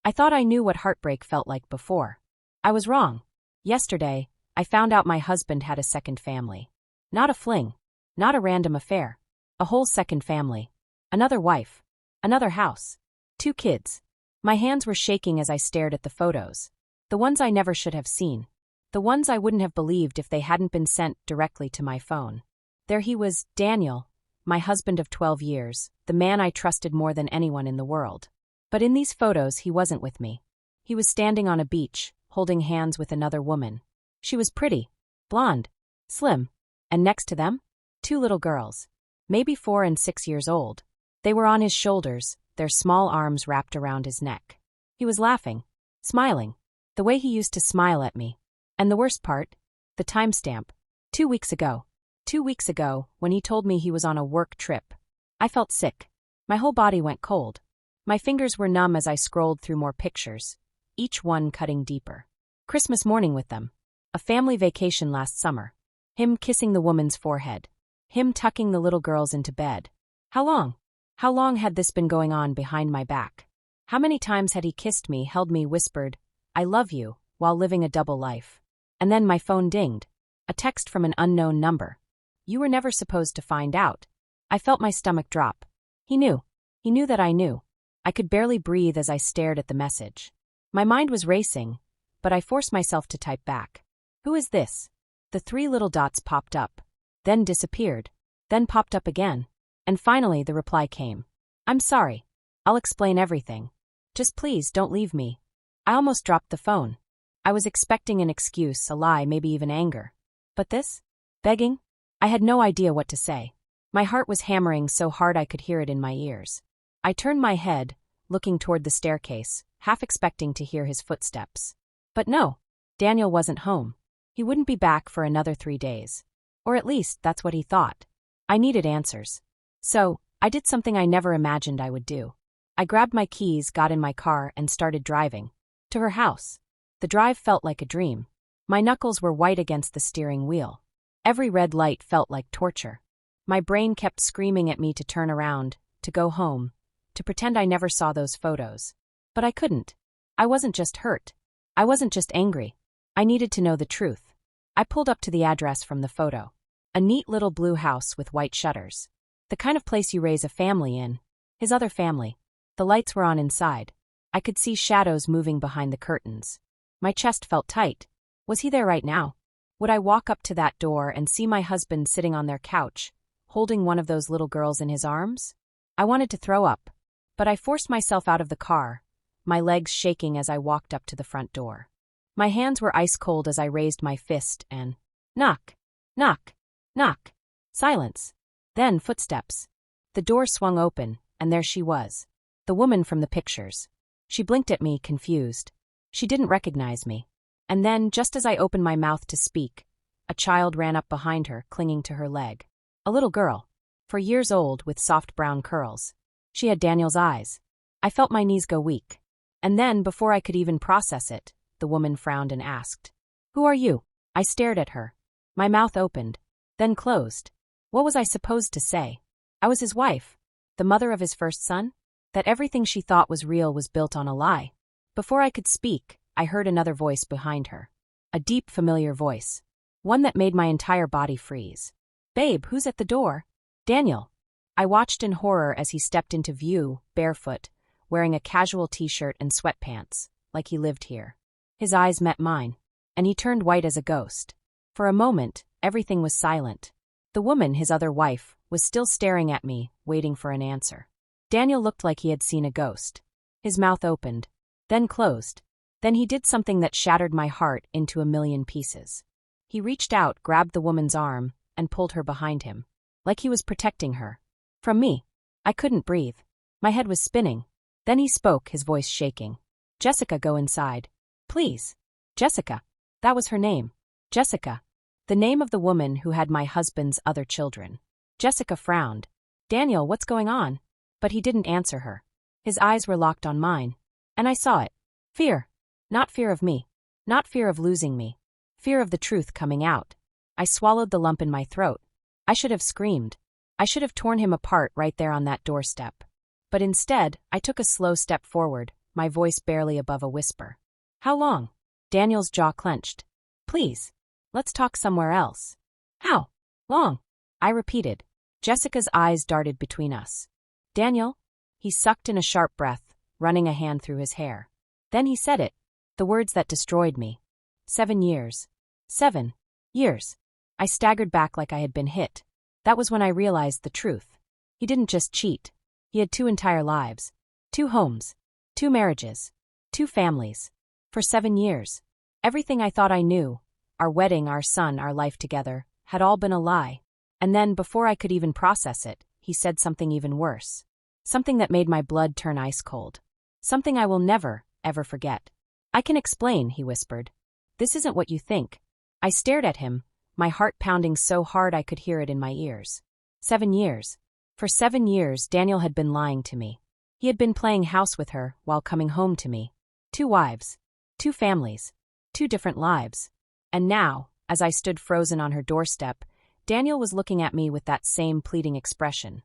I thought I knew what heartbreak felt like before. I was wrong. Yesterday, I found out my husband had a second family. Not a fling. Not a random affair. A whole second family. Another wife. Another house. 2 kids. My hands were shaking as I stared at the photos. The ones I never should have seen. The ones I wouldn't have believed if they hadn't been sent directly to my phone. There he was, Daniel, my husband of 12 years, the man I trusted more than anyone in the world. But in these photos he wasn't with me. He was standing on a beach, holding hands with another woman. She was pretty, blonde, slim, and next to them, 2 little girls, maybe 4 and 6 years old. They were on his shoulders, their small arms wrapped around his neck. He was laughing, smiling, the way he used to smile at me. And the worst part? The timestamp. 2 weeks ago. 2 weeks ago, when he told me he was on a work trip. I felt sick. My whole body went cold. My fingers were numb as I scrolled through more pictures, each one cutting deeper. Christmas morning with them. A family vacation last summer. Him kissing the woman's forehead. Him tucking the little girls into bed. How long? How long had this been going on behind my back? How many times had he kissed me, held me, whispered, "I love you," while living a double life? And then my phone dinged. A text from an unknown number. "You were never supposed to find out." I felt my stomach drop. He knew. He knew that I knew. I could barely breathe as I stared at the message. My mind was racing, but I forced myself to type back. "Who is this?" The 3 little dots popped up, then disappeared, then popped up again, and finally the reply came. "I'm sorry. I'll explain everything. Just please don't leave me." I almost dropped the phone. I was expecting an excuse, a lie, maybe even anger. But this? Begging? I had no idea what to say. My heart was hammering so hard I could hear it in my ears. I turned my head, looking toward the staircase, half expecting to hear his footsteps. But no, Daniel wasn't home. He wouldn't be back for another 3 days. Or at least that's what he thought. I needed answers. So, I did something I never imagined I would do. I grabbed my keys, got in my car, and started driving. To her house. The drive felt like a dream. My knuckles were white against the steering wheel. Every red light felt like torture. My brain kept screaming at me to turn around, to go home, to pretend I never saw those photos. But I couldn't. I wasn't just hurt. I wasn't just angry. I needed to know the truth. I pulled up to the address from the photo. A neat little blue house with white shutters. The kind of place you raise a family in. His other family. The lights were on inside. I could see shadows moving behind the curtains. My chest felt tight. Was he there right now? Would I walk up to that door and see my husband sitting on their couch, holding one of those little girls in his arms? I wanted to throw up, but I forced myself out of the car, my legs shaking as I walked up to the front door. My hands were ice cold as I raised my fist and knock, knock, knock. Silence. Then footsteps. The door swung open, and there she was. The woman from the pictures. She blinked at me, confused. She didn't recognize me. And then, just as I opened my mouth to speak, a child ran up behind her, clinging to her leg. A little girl, 4 years old, with soft brown curls. She had Daniel's eyes. I felt my knees go weak. And then, before I could even process it, the woman frowned and asked, "Who are you?" I stared at her. My mouth opened, then closed. What was I supposed to say? I was his wife, the mother of his first son? That everything she thought was real was built on a lie. Before I could speak, I heard another voice behind her. A deep, familiar voice. One that made my entire body freeze. "Babe, who's at the door?" "Daniel." I watched in horror as he stepped into view, barefoot, wearing a casual t-shirt and sweatpants, like he lived here. His eyes met mine, and he turned white as a ghost. For a moment, everything was silent. The woman, his other wife, was still staring at me, waiting for an answer. Daniel looked like he had seen a ghost. His mouth opened, then closed. Then he did something that shattered my heart into a million pieces. He reached out, grabbed the woman's arm, and pulled her behind him. Like he was protecting her. From me. I couldn't breathe. My head was spinning. Then he spoke, his voice shaking. "Jessica, go inside. Please." Jessica. That was her name. Jessica. The name of the woman who had my husband's other children. Jessica frowned. "Daniel, what's going on?" But he didn't answer her. His eyes were locked on mine. And I saw it. Fear. Not fear of me. Not fear of losing me. Fear of the truth coming out. I swallowed the lump in my throat. I should have screamed. I should have torn him apart right there on that doorstep. But instead, I took a slow step forward, my voice barely above a whisper. How long? Daniel's jaw clenched. Please. Let's talk somewhere else. How long? I repeated. Jessica's eyes darted between us. Daniel? He sucked in a sharp breath, running a hand through his hair. Then he said it. The words that destroyed me. 7 years. 7 years. I staggered back like I had been hit. That was when I realized the truth. He didn't just cheat. He had 2 entire lives. 2 homes. 2 marriages. 2 families. For 7 years. Everything I thought I knew, our wedding, our son, our life together, had all been a lie. And then, before I could even process it, he said something even worse. Something that made my blood turn ice cold. Something I will never, ever forget. I can explain, he whispered. This isn't what you think. I stared at him, my heart pounding so hard I could hear it in my ears. 7 years. For 7 years, Daniel had been lying to me. He had been playing house with her while coming home to me. 2 wives. 2 families. 2 different lives. And now, as I stood frozen on her doorstep, Daniel was looking at me with that same pleading expression.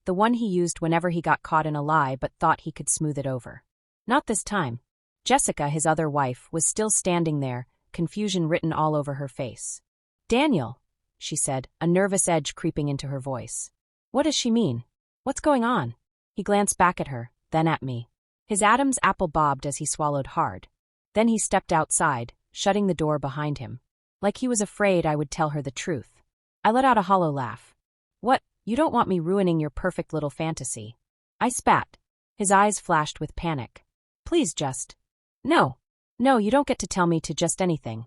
The one he used whenever he got caught in a lie but thought he could smooth it over. Not this time. Jessica, his other wife, was still standing there, confusion written all over her face. Daniel, she said, a nervous edge creeping into her voice. What does she mean? What's going on? He glanced back at her, then at me. His Adam's apple bobbed as he swallowed hard. Then he stepped outside, shutting the door behind him. Like he was afraid I would tell her the truth. I let out a hollow laugh. What, you don't want me ruining your perfect little fantasy? I spat. His eyes flashed with panic. Please just. No, you don't get to tell me to just anything.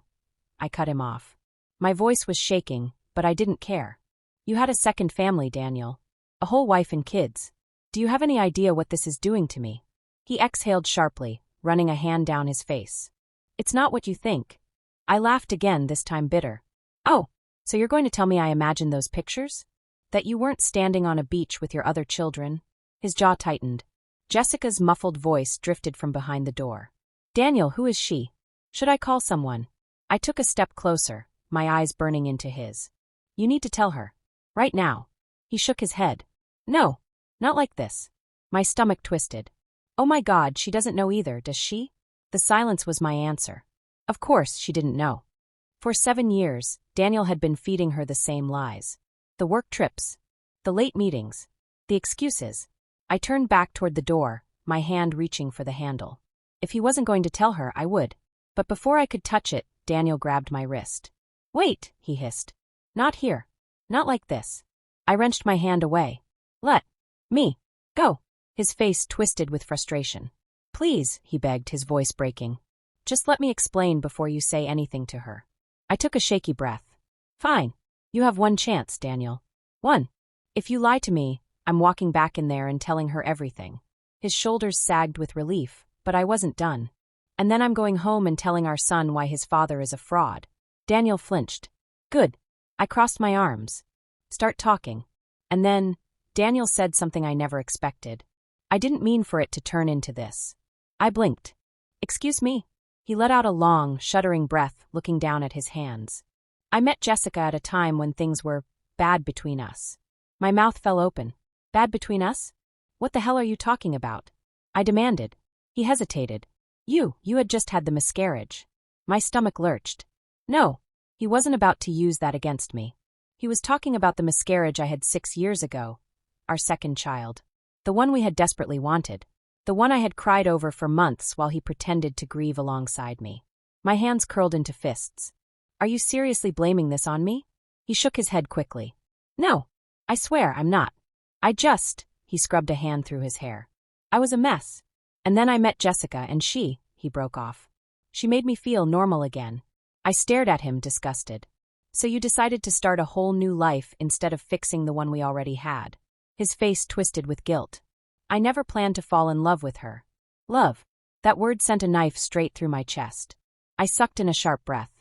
I cut him off. My voice was shaking, but I didn't care. You had a second family, Daniel. A whole wife and kids. Do you have any idea what this is doing to me? He exhaled sharply, running a hand down his face. It's not what you think. I laughed again, this time bitter. Oh, so you're going to tell me I imagined those pictures? That you weren't standing on a beach with your other children? His jaw tightened. Jessica's muffled voice drifted from behind the door. Daniel, who is she? Should I call someone? I took a step closer, my eyes burning into his. You need to tell her. Right now. He shook his head. No, not like this. My stomach twisted. Oh my God, she doesn't know either, does she? The silence was my answer. Of course she didn't know. For 7 years, Daniel had been feeding her the same lies. The work trips. The late meetings. The excuses. I turned back toward the door, my hand reaching for the handle. If he wasn't going to tell her, I would. But before I could touch it, Daniel grabbed my wrist. Wait, he hissed. Not here. Not like this. I wrenched my hand away. Let me go. His face twisted with frustration. Please, he begged, his voice breaking. Just let me explain before you say anything to her. I took a shaky breath. Fine. You have 1 chance, Daniel. 1. If you lie to me, I'm walking back in there and telling her everything. His shoulders sagged with relief, but I wasn't done. And then I'm going home and telling our son why his father is a fraud. Daniel flinched. Good. I crossed my arms. Start talking. And then, Daniel said something I never expected. I didn't mean for it to turn into this. I blinked. Excuse me? He let out a long, shuddering breath, looking down at his hands. I met Jessica at a time when things were bad between us. My mouth fell open. Bad between us? What the hell are you talking about? I demanded. He hesitated. You had just had the miscarriage. My stomach lurched. No, he wasn't about to use that against me. He was talking about the miscarriage I had 6 years ago. Our second child. The one we had desperately wanted. The one I had cried over for months while he pretended to grieve alongside me. My hands curled into fists. Are you seriously blaming this on me? He shook his head quickly. No, I swear I'm not. He scrubbed a hand through his hair. I was a mess. And then I met Jessica and he broke off. She made me feel normal again. I stared at him, disgusted. So you decided to start a whole new life instead of fixing the one we already had. His face twisted with guilt. I never planned to fall in love with her. Love. That word sent a knife straight through my chest. I sucked in a sharp breath.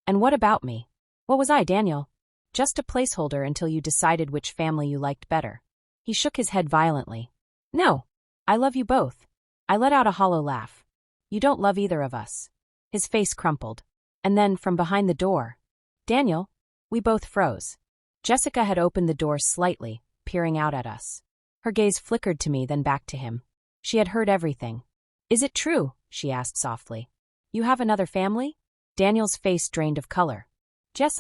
And what about me? What was I, Daniel? Just a placeholder until you decided which family you liked better. He shook his head violently. No, I love you both. I let out a hollow laugh. You don't love either of us. His face crumpled. And then, from behind the door, Daniel, we both froze. Jessica had opened the door slightly, peering out at us. Her gaze flickered to me, then back to him. She had heard everything. Is it true? She asked softly. You have another family? Daniel's face drained of color. Jess,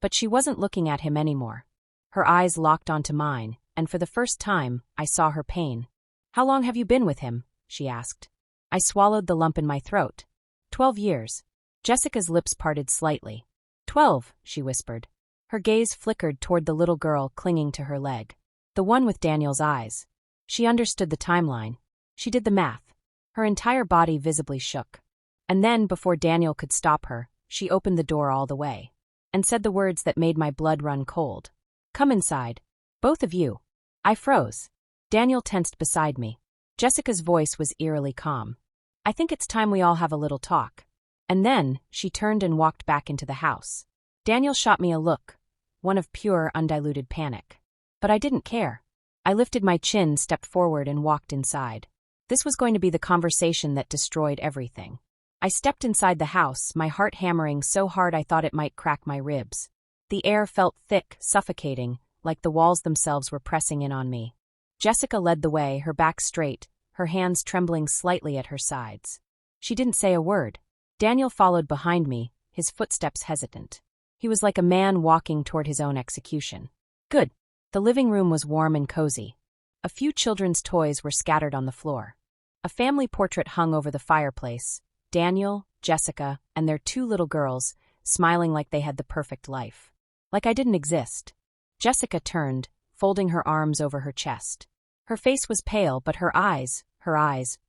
But she wasn't looking at him anymore. Her eyes locked onto mine, and for the first time, I saw her pain. How long have you been with him? She asked. I swallowed the lump in my throat. 12 years. Jessica's lips parted slightly. 12, she whispered. Her gaze flickered toward the little girl clinging to her leg. The one with Daniel's eyes. She understood the timeline. She did the math. Her entire body visibly shook. And then, before Daniel could stop her, she opened the door all the way. And said the words that made my blood run cold. Come inside. Both of you. I froze. Daniel tensed beside me. Jessica's voice was eerily calm. I think it's time we all have a little talk. And then, she turned and walked back into the house. Daniel shot me a look. One of pure, undiluted panic. But I didn't care. I lifted my chin, stepped forward, and walked inside. This was going to be the conversation that destroyed everything. I stepped inside the house, my heart hammering so hard I thought it might crack my ribs. The air felt thick, suffocating, like the walls themselves were pressing in on me. Jessica led the way, her back straight, her hands trembling slightly at her sides. She didn't say a word. Daniel followed behind me, his footsteps hesitant. He was like a man walking toward his own execution. Good. The living room was warm and cozy. A few children's toys were scattered on the floor. A family portrait hung over the fireplace. Daniel, Jessica, and their 2 little girls, smiling like they had the perfect life. Like I didn't exist. Jessica turned, folding her arms over her chest. Her face was pale, but her eyes,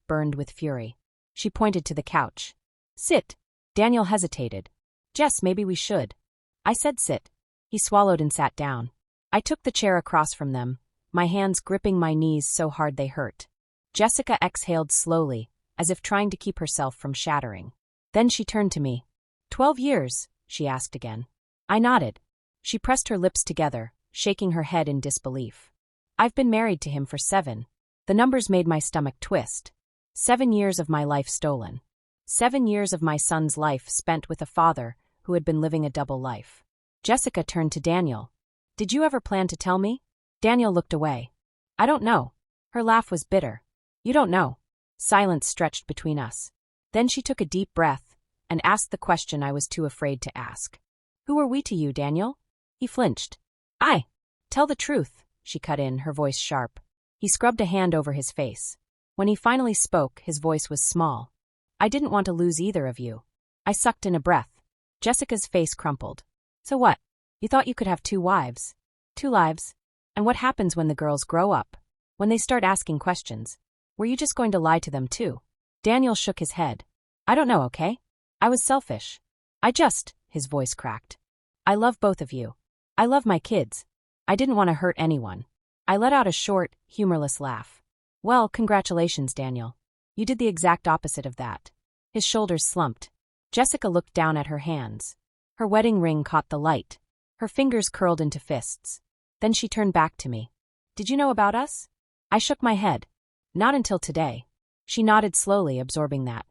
burned with fury. She pointed to the couch. Sit. Daniel hesitated. Jess, maybe we should. I said sit. He swallowed and sat down. I took the chair across from them, my hands gripping my knees so hard they hurt. Jessica exhaled slowly, as if trying to keep herself from shattering. Then she turned to me. 12 years, she asked again. I nodded. She pressed her lips together, shaking her head in disbelief. I've been married to him for 7. The numbers made my stomach twist. 7 years of my life stolen. 7 years of my son's life spent with a father who had been living a double life. Jessica turned to Daniel. Did you ever plan to tell me? Daniel looked away. I don't know. Her laugh was bitter. You don't know. Silence stretched between us. Then she took a deep breath and asked the question I was too afraid to ask. Who are we to you, Daniel? He flinched. Tell the truth, she cut in, her voice sharp. He scrubbed a hand over his face. When he finally spoke, his voice was small. I didn't want to lose either of you. I sucked in a breath. Jessica's face crumpled. So what? You thought you could have 2 wives? 2 lives? And what happens when the girls grow up? When they start asking questions? Were you just going to lie to them too? Daniel shook his head. I don't know, okay? I was selfish. His voice cracked. I love both of you. I love my kids. I didn't want to hurt anyone. I let out a short, humorless laugh. Well, congratulations, Daniel. You did the exact opposite of that. His shoulders slumped. Jessica looked down at her hands. Her wedding ring caught the light. Her fingers curled into fists. Then she turned back to me. Did you know about us? I shook my head. Not until today. She nodded slowly, absorbing that.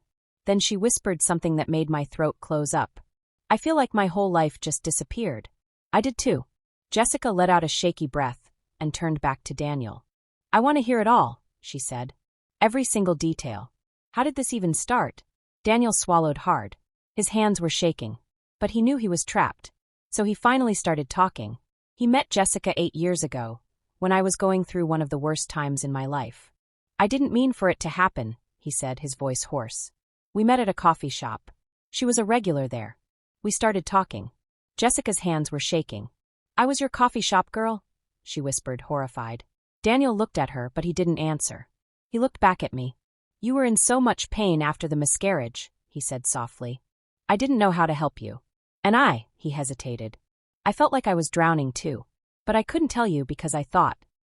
Then she whispered something that made my throat close up. I feel like my whole life just disappeared. I did too. Jessica let out a shaky breath and turned back to Daniel. I want to hear it all, she said. Every single detail. How did this even start? Daniel swallowed hard. His hands were shaking. But he knew he was trapped. So he finally started talking. He met Jessica 8 years ago, when I was going through one of the worst times in my life. I didn't mean for it to happen, he said, his voice hoarse. We met at a coffee shop. She was a regular there. We started talking. Jessica's hands were shaking. I was your coffee shop girl? She whispered, horrified. Daniel looked at her, but he didn't answer. He looked back at me. You were in so much pain after the miscarriage, he said softly. I didn't know how to help you. And he hesitated. I felt like I was drowning too. But I couldn't tell you because I thought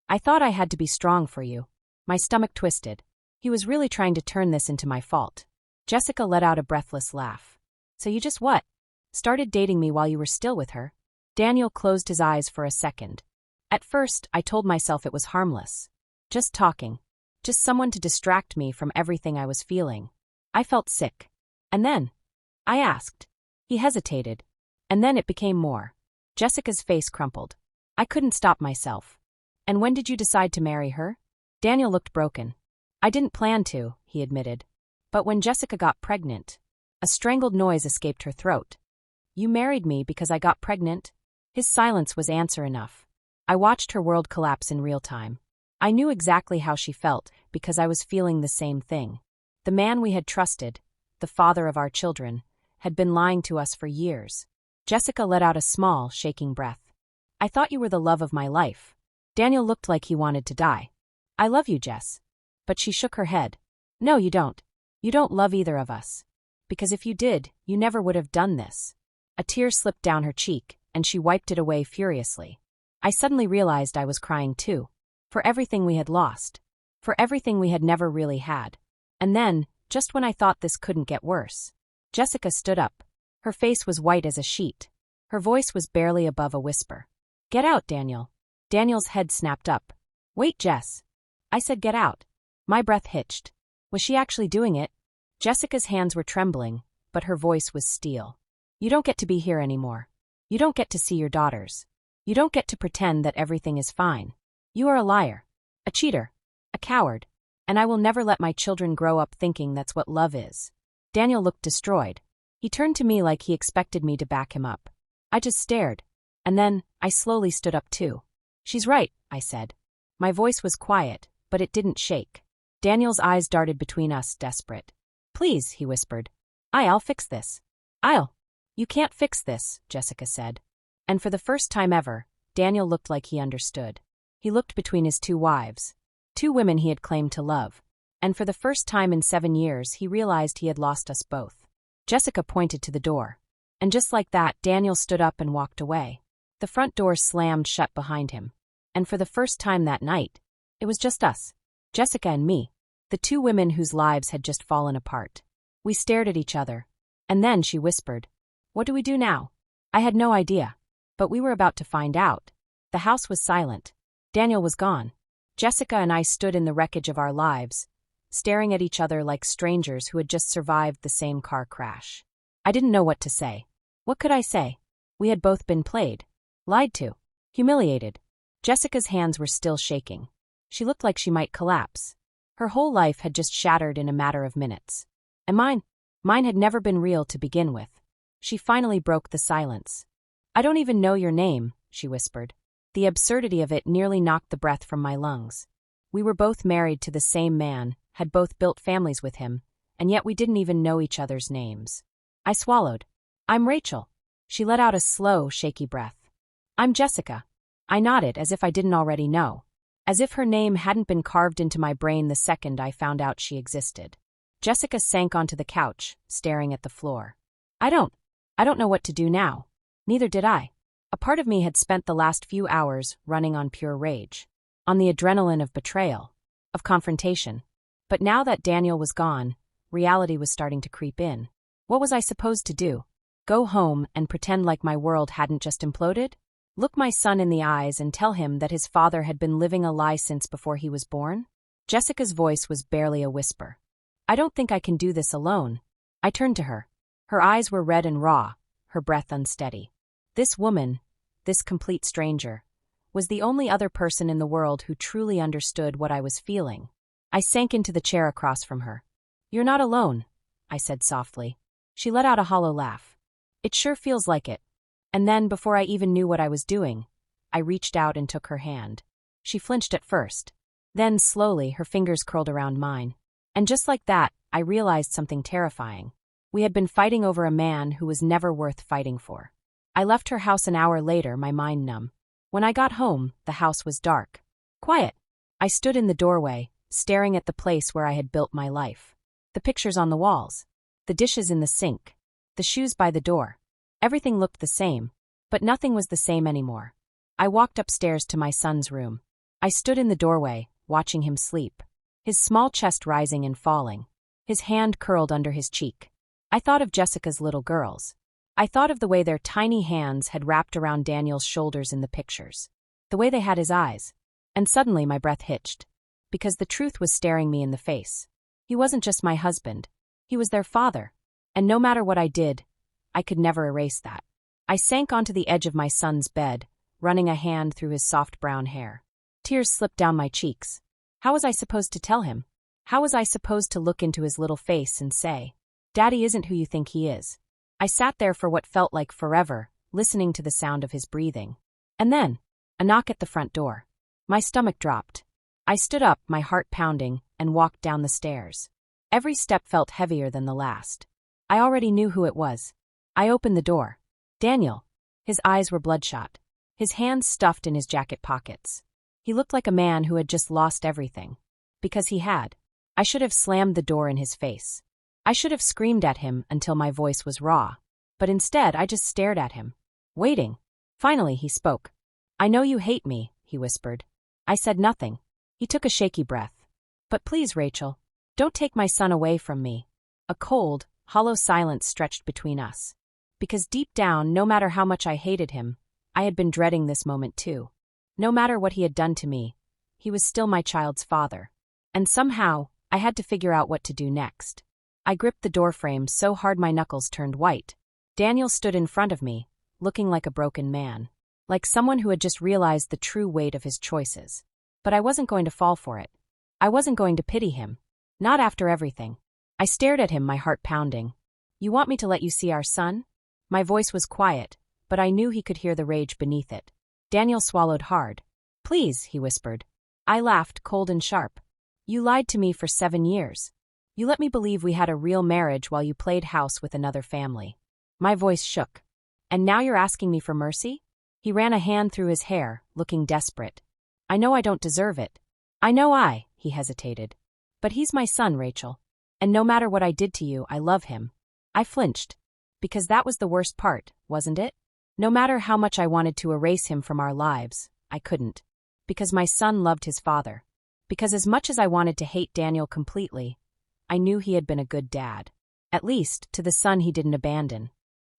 I had to be strong for you. My stomach twisted. He was really trying to turn this into my fault. Jessica let out a breathless laugh. So you just what? Started dating me while you were still with her? Daniel closed his eyes for a second. At first, I told myself it was harmless. Just talking. Just someone to distract me from everything I was feeling. I felt sick. And then? I asked. He hesitated. And then it became more. Jessica's face crumpled. I couldn't stop myself. And when did you decide to marry her? Daniel looked broken. I didn't plan to, he admitted. But when Jessica got pregnant, a strangled noise escaped her throat. You married me because I got pregnant? His silence was answer enough. I watched her world collapse in real time. I knew exactly how she felt because I was feeling the same thing. The man we had trusted, the father of our children, had been lying to us for years. Jessica let out a small, shaking breath. I thought you were the love of my life. Daniel looked like he wanted to die. I love you, Jess. But she shook her head. No, you don't. You don't love either of us. Because if you did, you never would have done this. A tear slipped down her cheek, and she wiped it away furiously. I suddenly realized I was crying too. For everything we had lost. For everything we had never really had. And then, just when I thought this couldn't get worse, Jessica stood up. Her face was white as a sheet. Her voice was barely above a whisper. Get out, Daniel. Daniel's head snapped up. Wait, Jess. I said get out. My breath hitched. Was she actually doing it? Jessica's hands were trembling, but her voice was steel. You don't get to be here anymore. You don't get to see your daughters. You don't get to pretend that everything is fine. You are a liar. A cheater. A coward. And I will never let my children grow up thinking that's what love is. Daniel looked destroyed. He turned to me like he expected me to back him up. I just stared. And then, I slowly stood up too. She's right, I said. My voice was quiet, but it didn't shake. Daniel's eyes darted between us, desperate. Please, he whispered. I'll fix this. You can't fix this, Jessica said. And for the first time ever, Daniel looked like he understood. He looked between his two wives. 2 women he had claimed to love. And for the first time in 7 years, he realized he had lost us both. Jessica pointed to the door. And just like that, Daniel stood up and walked away. The front door slammed shut behind him. And for the first time that night, it was just us. Jessica and me. The 2 women whose lives had just fallen apart. We stared at each other. And then she whispered, What do we do now? I had no idea. But we were about to find out. The house was silent. Daniel was gone. Jessica and I stood in the wreckage of our lives, staring at each other like strangers who had just survived the same car crash. I didn't know what to say. What could I say? We had both been played. Lied to. Humiliated. Jessica's hands were still shaking. She looked like she might collapse. Her whole life had just shattered in a matter of minutes. And mine had never been real to begin with. She finally broke the silence. I don't even know your name, she whispered. The absurdity of it nearly knocked the breath from my lungs. We were both married to the same man, had both built families with him, and yet we didn't even know each other's names. I swallowed. I'm Rachel. She let out a slow, shaky breath. I'm Jessica. I nodded as if I didn't already know. As if her name hadn't been carved into my brain the second I found out she existed. Jessica sank onto the couch, staring at the floor. I don't know what to do now. Neither did I. A part of me had spent the last few hours running on pure rage. On the adrenaline of betrayal. Of confrontation. But now that Daniel was gone, reality was starting to creep in. What was I supposed to do? Go home and pretend like my world hadn't just imploded? Look my son in the eyes and tell him that his father had been living a lie since before he was born? Jessica's voice was barely a whisper. I don't think I can do this alone. I turned to her. Her eyes were red and raw, her breath unsteady. This woman, this complete stranger, was the only other person in the world who truly understood what I was feeling. I sank into the chair across from her. You're not alone, I said softly. She let out a hollow laugh. It sure feels like it. And then, before I even knew what I was doing, I reached out and took her hand. She flinched at first. Then, slowly, her fingers curled around mine. And just like that, I realized something terrifying. We had been fighting over a man who was never worth fighting for. I left her house an hour later, my mind numb. When I got home, the house was dark. Quiet. I stood in the doorway, staring at the place where I had built my life. The pictures on the walls. The dishes in the sink. The shoes by the door. Everything looked the same, but nothing was the same anymore. I walked upstairs to my son's room. I stood in the doorway, watching him sleep. His small chest rising and falling. His hand curled under his cheek. I thought of Jessica's little girls. I thought of the way their tiny hands had wrapped around Daniel's shoulders in the pictures. The way they had his eyes. And suddenly my breath hitched. Because the truth was staring me in the face. He wasn't just my husband. He was their father. And no matter what I did, I could never erase that. I sank onto the edge of my son's bed, running a hand through his soft brown hair. Tears slipped down my cheeks. How was I supposed to tell him? How was I supposed to look into his little face and say, "Daddy isn't who you think he is"? I sat there for what felt like forever, listening to the sound of his breathing. And then, a knock at the front door. My stomach dropped. I stood up, my heart pounding, and walked down the stairs. Every step felt heavier than the last. I already knew who it was. I opened the door. Daniel. His eyes were bloodshot. His hands stuffed in his jacket pockets. He looked like a man who had just lost everything. Because he had. I should have slammed the door in his face. I should have screamed at him until my voice was raw. But instead, I just stared at him, waiting. Finally, he spoke. "I know you hate me," he whispered. I said nothing. He took a shaky breath. "But please, Rachel, don't take my son away from me." A cold, hollow silence stretched between us. Because deep down, no matter how much I hated him, I had been dreading this moment too. No matter what he had done to me, he was still my child's father. And somehow, I had to figure out what to do next. I gripped the doorframe so hard my knuckles turned white. Daniel stood in front of me, looking like a broken man. Like someone who had just realized the true weight of his choices. But I wasn't going to fall for it. I wasn't going to pity him. Not after everything. I stared at him, my heart pounding. "You want me to let you see our son?" My voice was quiet, but I knew he could hear the rage beneath it. Daniel swallowed hard. "Please," he whispered. I laughed, cold and sharp. "You lied to me for 7 years. You let me believe we had a real marriage while you played house with another family." My voice shook. "And now you're asking me for mercy?" He ran a hand through his hair, looking desperate. "I know I don't deserve it. He hesitated. "But he's my son, Rachel. And no matter what I did to you, I love him." I flinched. Because that was the worst part, wasn't it? No matter how much I wanted to erase him from our lives, I couldn't. Because my son loved his father. Because as much as I wanted to hate Daniel completely, I knew he had been a good dad. At least, to the son he didn't abandon.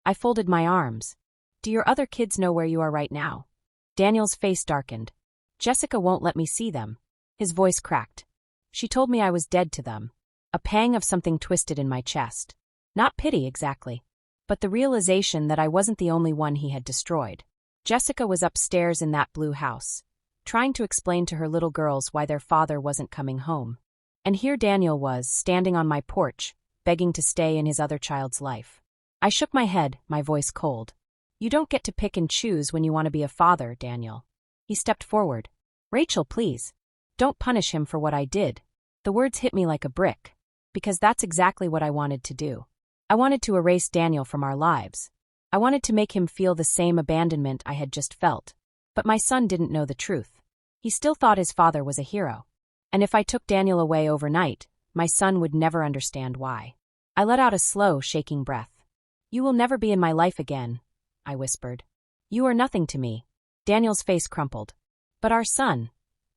I folded my arms. "Do your other kids know where you are right now?" Daniel's face darkened. "Jessica won't let me see them." His voice cracked. "She told me I was dead to them." A pang of something twisted in my chest. Not pity exactly, but the realization that I wasn't the only one he had destroyed. Jessica was upstairs in that blue house, trying to explain to her little girls why their father wasn't coming home. And here Daniel was, standing on my porch, begging to stay in his other child's life. I shook my head, my voice cold. "You don't get to pick and choose when you want to be a father, Daniel." He stepped forward. "Rachel, please. Don't punish him for what I did." The words hit me like a brick. Because that's exactly what I wanted to do. I wanted to erase Daniel from our lives. I wanted to make him feel the same abandonment I had just felt. But my son didn't know the truth. He still thought his father was a hero. And if I took Daniel away overnight, my son would never understand why. I let out a slow, shaking breath. "You will never be in my life again," I whispered. "You are nothing to me." Daniel's face crumpled. "But our son."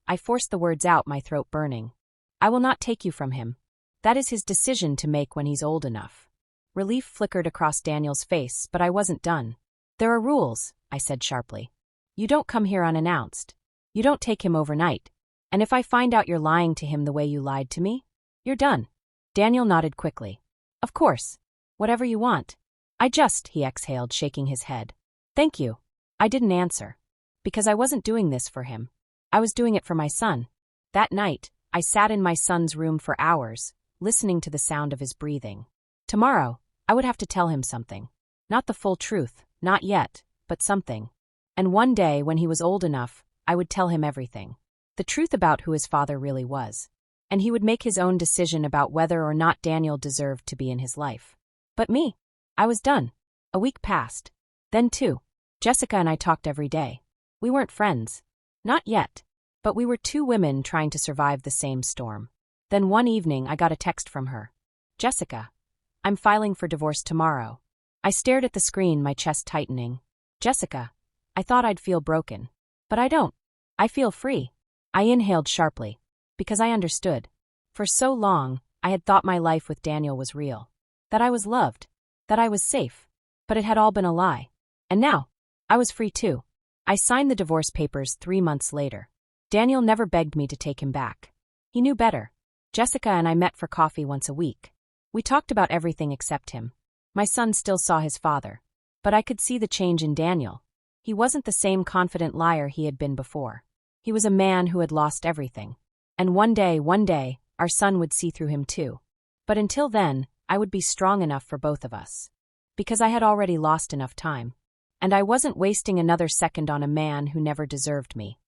I forced the words out, my throat burning. "I will not take you from him. That is his decision to make when he's old enough." Relief flickered across Daniel's face, but I wasn't done. "There are rules," I said sharply. "You don't come here unannounced. You don't take him overnight. And if I find out you're lying to him the way you lied to me, you're done." Daniel nodded quickly. "Of course. Whatever you want." He exhaled, shaking his head. "Thank you." I didn't answer. Because I wasn't doing this for him. I was doing it for my son. That night, I sat in my son's room for hours, listening to the sound of his breathing. Tomorrow, I would have to tell him something. Not the full truth, not yet, but something. And one day, when he was old enough, I would tell him everything. The truth about who his father really was. And he would make his own decision about whether or not Daniel deserved to be in his life. But me? I was done. A week passed. Then 2. Jessica and I talked every day. We weren't friends. Not yet. But we were 2 women trying to survive the same storm. Then one evening I got a text from her. "Jessica, I'm filing for divorce tomorrow." I stared at the screen, my chest tightening. "Jessica, I thought I'd feel broken. But I don't. I feel free." I inhaled sharply. Because I understood. For so long, I had thought my life with Daniel was real. That I was loved. That I was safe. But it had all been a lie. And now, I was free too. I signed the divorce papers 3 months later. Daniel never begged me to take him back. He knew better. Jessica and I met for coffee once a week. We talked about everything except him. My son still saw his father. But I could see the change in Daniel. He wasn't the same confident liar he had been before. He was a man who had lost everything. And one day, our son would see through him too. But until then, I would be strong enough for both of us. Because I had already lost enough time. And I wasn't wasting another second on a man who never deserved me.